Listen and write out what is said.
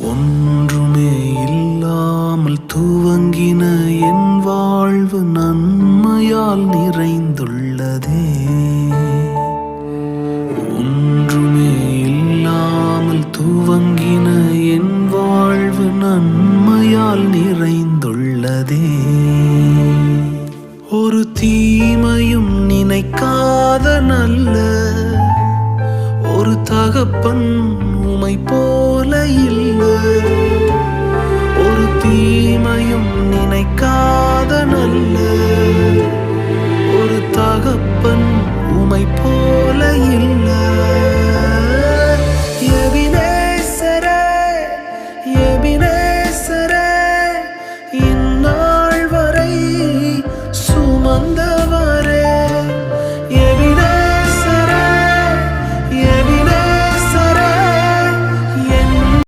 ஒன்றுமே இல்லாமல் துவங்கின என் வாழ்வு நன்மையால் நிறைந்துள்ளதே. ஒன்றுமே இல்லாமல் துவங்கின என் வாழ்வு நன்மையால் நிறைந்துள்ளதே. ஒரு தீமையும் நினைக்காத நல்ல ஒரு தகப்பன்